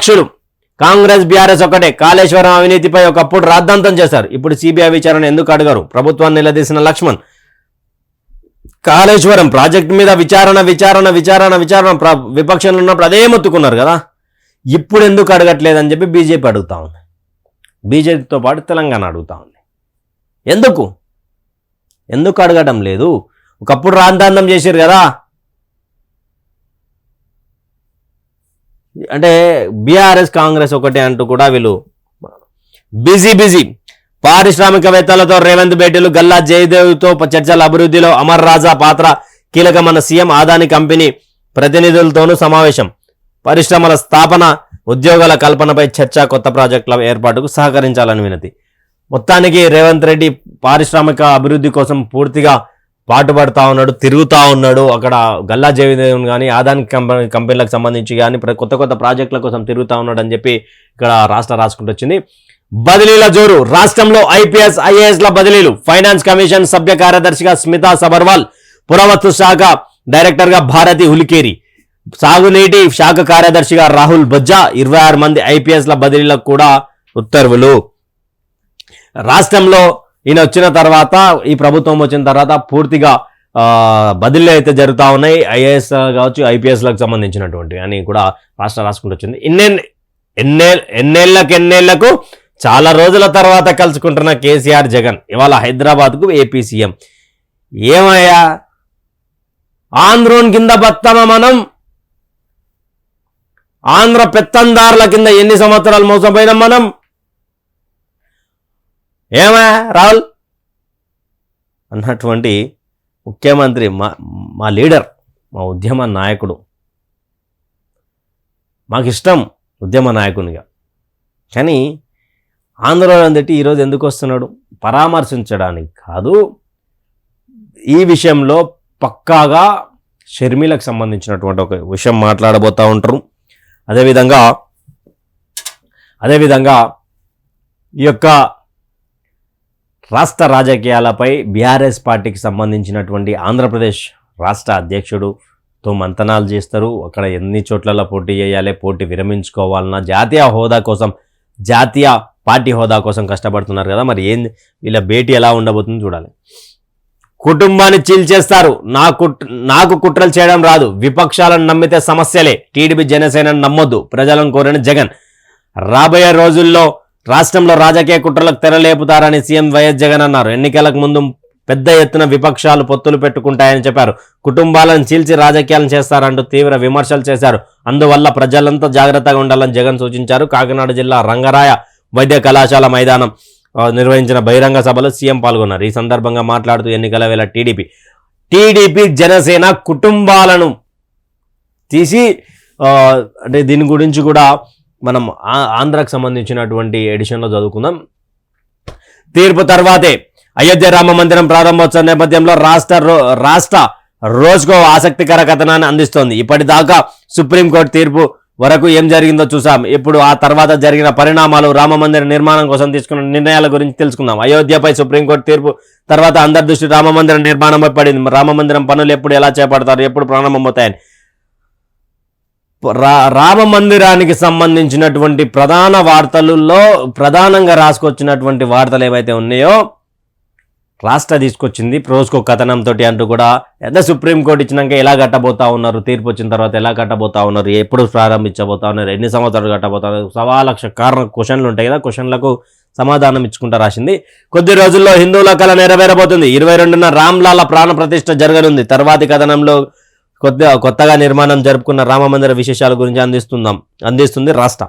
పక్షులు కాంగ్రెస్ బీఆర్ఎస్ ఒకటే. కాళేశ్వరం అవినీతిపై ఒకప్పుడు రాద్ధాంతం చేశారు, ఇప్పుడు సిబిఐ విచారణ ఎందుకు అడగరు? ప్రభుత్వాన్ని నిలదీసిన లక్ష్మణ్. కాళేశ్వరం ప్రాజెక్టు మీద విచారణ విపక్షంలో ఉన్నప్పుడు అదే మొత్తుకున్నారు కదా, ఇప్పుడు ఎందుకు అడగట్లేదని చెప్పి బీజేపీ అడుగుతా ఉంది. బీజేపీతో పాటు తెలంగాణ అడుగుతా ఉంది. ఎందుకు అడగడం లేదు? ఒకప్పుడు రాద్ధాంతం చేశారు కదా. అంటే బీఆర్ఎస్ కాంగ్రెస్ ఒకటే అంటూ కూడా వీళ్ళు బిజీ. పారిశ్రామికవేత్తలతో రేవంత్ భేటీలు, గల్లా జయదేవ్తో చర్చల, అభివృద్ధిలో అమర్ రాజా పాత్ర కీలకమన్న సీఎం. అదాని కంపెనీ ప్రతినిధులతోనూ సమావేశం. పరిశ్రమల స్థాపన, ఉద్యోగాల కల్పనపై చర్చ, కొత్త ప్రాజెక్టుల ఏర్పాటుకు సహకరించాలని వినతి. మొత్తానికి రేవంత్ రెడ్డి పారిశ్రామిక అభివృద్ధి కోసం పూర్తిగా పాటుపడతా ఉన్నాడు, తిరుగుతూ ఉన్నాడు. అక్కడ గల్లా జయదేవ్ కానీ అదాని కంపెనీలకు సంబంధించి కానీ కొత్త ప్రాజెక్టుల కోసం తిరుగుతూ ఉన్నాడు అని చెప్పి ఇక్కడ రాసుకుంటూ వచ్చింది. బదిలీల జోరు. రాష్ట్రంలో ఐపీఎస్ ఐఏఎస్ల బదిలీలు. ఫైనాన్స్ కమిషన్ సభ్య కార్యదర్శిగా స్మితా సబర్వాల్, పురావస్తు శాఖ డైరెక్టర్గా భారతి హులికేరి, సాగునీటి శాఖ కార్యదర్శిగా రాహుల్ బొజ్జా. 26 మంది ఐపీఎస్ల బదిలీలకు కూడా ఉత్తర్వులు. రాష్ట్రంలో ఈయన వచ్చిన తర్వాత, ఈ ప్రభుత్వం వచ్చిన తర్వాత పూర్తిగా బదిలీలు అయితే జరుగుతూ ఉన్నాయి. ఐఏఎస్ కావచ్చు, ఐపీఎస్లకు సంబంధించినటువంటి అని కూడా రాసుకుంటూ వచ్చింది. ఎన్నేళ్లకు చాలా రోజుల తర్వాత కలుసుకుంటున్న కేసీఆర్ జగన్ ఇవాళ హైదరాబాద్కు ఏపీ సీఎం. ఏమయ్యా, ఆంధ్రోన్ కింద బతామా మనం? ఆంధ్ర పెత్తందారుల కింద ఎన్ని సంవత్సరాలు మోసపోయినాం మనం? ఏమయ్యా రాహుల్ అన్నటువంటి ముఖ్యమంత్రి, మా లీడర్, మా ఉద్యమ నాయకుడు, మాకు ఇష్టం ఉద్యమ నాయకునిగా. కానీ ఆందోళన తిట్టి ఈరోజు ఎందుకు వస్తున్నాడు? పరామర్శించడానికి కాదు, ఈ విషయంలో పక్కాగా షర్మిలకు సంబంధించినటువంటి ఒక విషయం మాట్లాడబోతూ ఉంటారు. అదేవిధంగా ఈ యొక్క రాష్ట్ర రాజకీయాలపై బీఆర్ఎస్ పార్టీకి సంబంధించినటువంటి ఆంధ్రప్రదేశ్ రాష్ట్ర అధ్యక్షుడుతో మంతనాలు చేస్తారు. అక్కడ ఎన్ని చోట్లలో పోటీ చేయాలి, పోటీ విరమించుకోవాలన్నా, జాతీయ పార్టీ హోదా కోసం కష్టపడుతున్నారు కదా. మరి వీళ్ళ భేటీ ఎలా ఉండబోతుందో చూడాలి. కుటుంబాన్ని చీల్చేస్తారు, నాకు కుట్రలు చేయడం రాదు, విపక్షాలను నమ్మితే సమస్యలే, టీడీపీ జనసేనను నమ్మొద్దు, ప్రజలను కోరిన జగన్. రాబోయే రోజుల్లో రాష్ట్రంలో రాజకీయ కుట్రలకు తెరలేపుతారని సీఎం వైఎస్ జగన్ అన్నారు. ఎన్నికలకు ముందు పెద్ద ఎత్తున విపక్షాలు పొత్తులు పెట్టుకుంటాయని చెప్పారు. కుటుంబాలను చీల్చి రాజకీయాలను చేస్తారంటూ తీవ్ర విమర్శలు చేశారు. అందువల్ల ప్రజలంతా జాగ్రత్తగా ఉండాలని జగన్ సూచించారు. కాకినాడ జిల్లా రంగరాయ వైద్య కళాశాల మైదానం నిర్వహించిన బహిరంగ సభలో సీఎం పాల్గొన్నారు. ఈ సందర్భంగా మాట్లాడుతూ ఎన్నికల వేళ టీడీపీ జనసేన కుటుంబాలను తీసి అంటే దీని గురించి కూడా మనం ఆంధ్రాకు సంబంధించినటువంటి ఎడిషన్లో చదువుకుందాం. తీర్పు తర్వాతే అయోధ్య రామ మందిరం ప్రారంభోత్సవ నేపథ్యంలో రాష్ట్ర రోజుకో ఆసక్తికర కథనాన్ని అందిస్తోంది. ఇప్పటిదాకా సుప్రీంకోర్టు తీర్పు వరకు ఏం జరిగిందో చూసాం. ఇప్పుడు ఆ తర్వాత జరిగిన పరిణామాలు, రామ మందిర నిర్మాణం కోసం తీసుకున్న నిర్ణయాల గురించి తెలుసుకుందాం. అయోధ్యపై సుప్రీంకోర్టు తీర్పు తర్వాత అందరి దృష్టి రామ మందిర నిర్మాణంపై పడింది. రామ మందిరం పనులు ఎప్పుడు ఎలా చేపడతారు, ఎప్పుడు ప్రారంభమవుతాయని. రామ మందిరానికి సంబంధించినటువంటి ప్రధాన వార్తలలో ప్రధానంగా రాసుకొచ్చినటువంటి వార్తలు ఏవైతే ఉన్నాయో రాష్ట్ర తీసుకొచ్చింది రోజుకో కథనంతో అంటూ కూడా సుప్రీంకోర్టు ఇచ్చినాక ఎలా కట్టబోతా ఉన్నారు, తీర్పు వచ్చిన తర్వాత ఎలా కట్టబోతా ఉన్నారు, ఎప్పుడు ప్రారంభించబోతా ఉన్నారు, ఎన్ని సంవత్సరాలు కట్టబోతా ఉన్నారు, 1,00,000 క్వశ్చన్లు ఉంటాయి కదా, క్వశ్చన్లకు సమాధానం ఇచ్చుకుంటూ రాసింది. కొద్ది రోజుల్లో హిందువుల కళ నెరవేరబోతుంది. 22న రామ్లాల ప్రాణ ప్రతిష్ఠ జరగనుంది. తర్వాతి కథనంలో కొత్తగా నిర్మాణం జరుపుకున్న రామ మందిర విశేషాల గురించి అందిస్తుంది రాష్ట్ర.